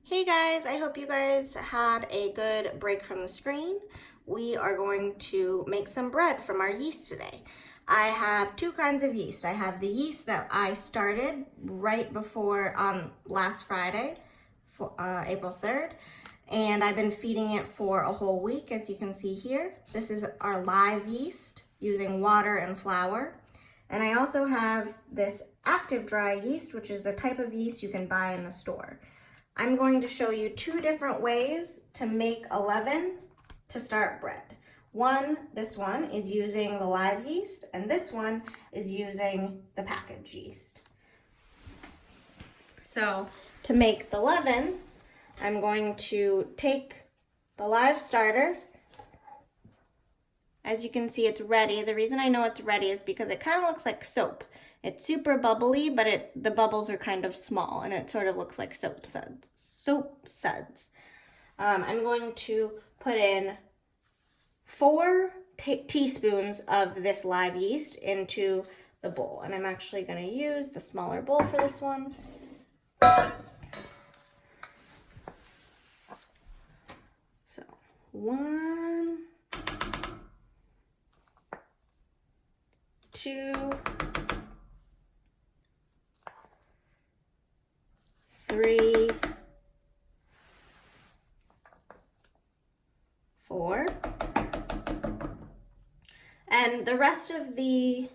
Hey guys, I hope you guys had a good break from the screen. We are going to make some bread from our yeast today. I have two kinds of yeast. I have the yeast that I started right before last Friday, for, April 3rd, and I've been feeding it for a whole week, as you can see here. This is our live yeast using water and flour. And I also have this active dry yeast, which is the type of yeast you can buy in the store. I'm going to show you two different ways to make a leaven to start bread. This one is using the live yeast, and this one is using the packaged yeast. So to make the leaven, I'm going to take the live starter. As you can see, it's ready. The reason I know it's ready is because it kind of looks like soap. It's super bubbly, but the bubbles are kind of small, and it sort of looks like soap suds. I'm going to put in 4 teaspoons of this live yeast into the bowl, and I'm actually going to use the smaller bowl for this one. So 1, 2, 3, 4, and the rest of the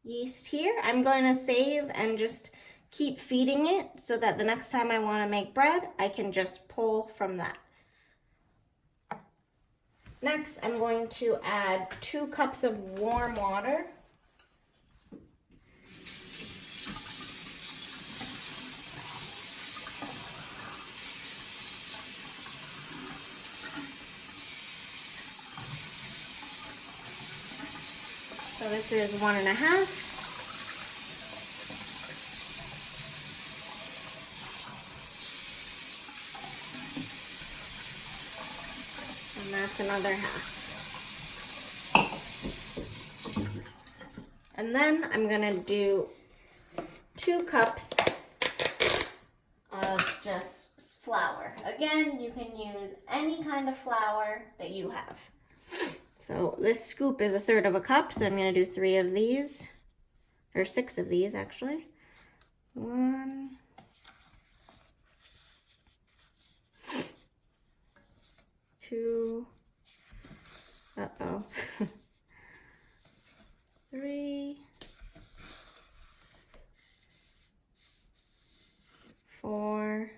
yeast here I'm going to save and just keep feeding it so that the next time I want to make bread I can just pull from that. Next, I'm going to add 2 cups of warm water. So this is 1.5. And that's another half. And then I'm gonna do 2 cups of just flour. Again, you can use any kind of flour that you have. So this scoop is 1/3 cup, so I'm going to do 3 of these, or 6 of these actually. 1, 2, 3, 4,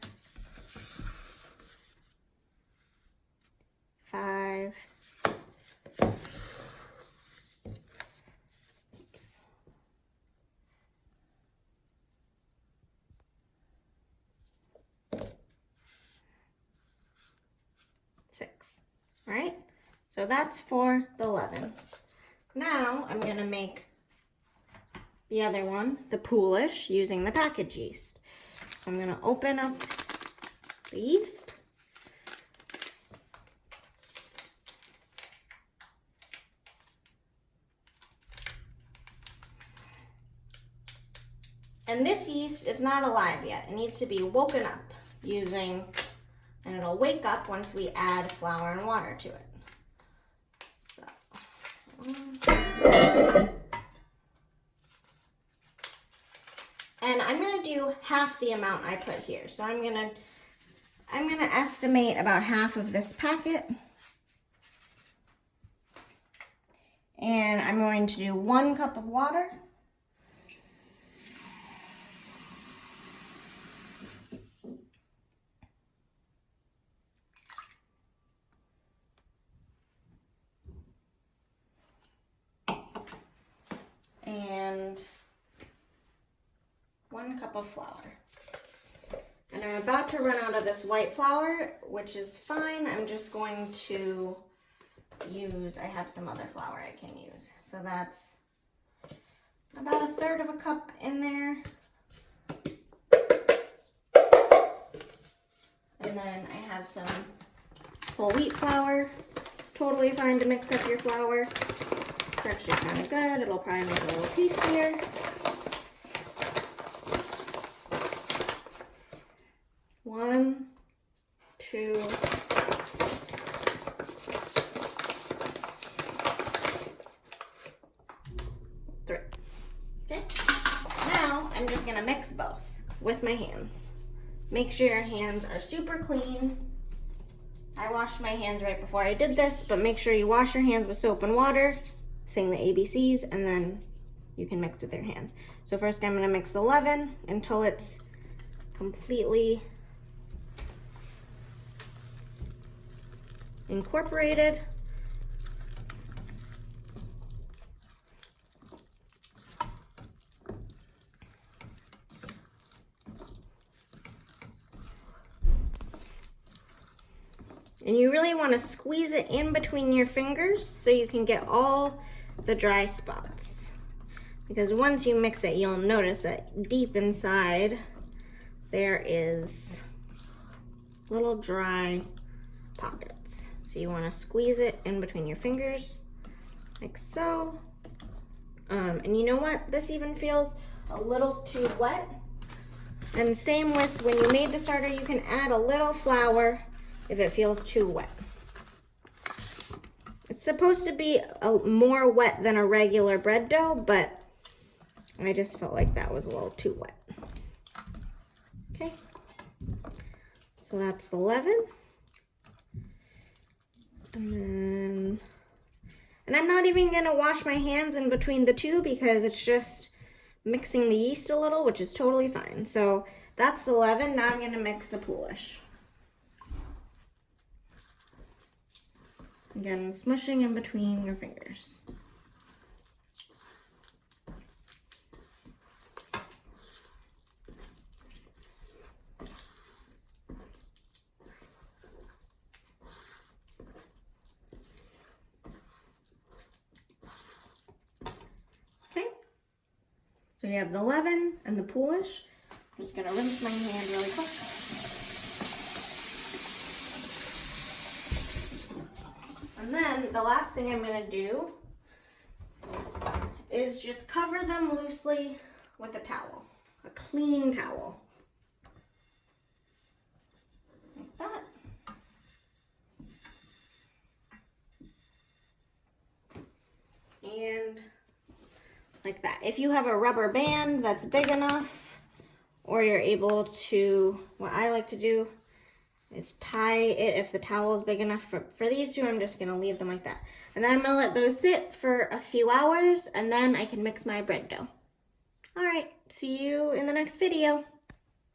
5, 6. All right, so that's for the leaven. Now I'm going to make the other one, the poolish, using the packaged yeast. So I'm going to open up the yeast. And this yeast is not alive yet. It needs to be woken up using, and it'll wake up once we add flour and water to it. So, and I'm gonna do half the amount I put here. So I'm gonna estimate about half of this packet. And I'm going to do 1 cup of water. And 1 cup of flour. And I'm about to run out of this white flour, which is fine. I'm just going to I have some other flour I can use. So that's about 1/3 cup in there. And then I have some whole wheat flour. It's totally fine to mix up your flour. It's actually kind of good. It'll probably make it a little tastier. 1, 2, 3. Okay, now I'm just gonna mix both with my hands. Make sure your hands are super clean. I washed my hands right before I did this, but make sure you wash your hands with soap and water, saying the ABCs, and then you can mix with your hands. So first I'm gonna mix the leaven until it's completely incorporated. And you really want to squeeze it in between your fingers so you can get all the dry spots. Because once you mix it, you'll notice that deep inside there is little dry pockets. So you want to squeeze it in between your fingers, like so. And you know what? This even feels a little too wet. And same with when you made the starter, you can add a little flour if it feels too wet. It's supposed to be more wet than a regular bread dough, but I just felt like that was a little too wet. Okay, so that's the leaven. And I'm not even gonna wash my hands in between the two because it's just mixing the yeast a little, which is totally fine. So that's the leaven. Now I'm gonna mix the poolish. Again, smushing in between your fingers. Okay, so you have the leaven and the poolish. I'm just gonna rinse my hand really quick. And then the last thing I'm gonna do is just cover them loosely with a towel, a clean towel. Like that. And like that. If you have a rubber band that's big enough, or you're able to, what I like to do is tie it if the towel is big enough. For these two, I'm just gonna leave them like that. And then I'm gonna let those sit for a few hours and then I can mix my bread dough. All right, see you in the next video.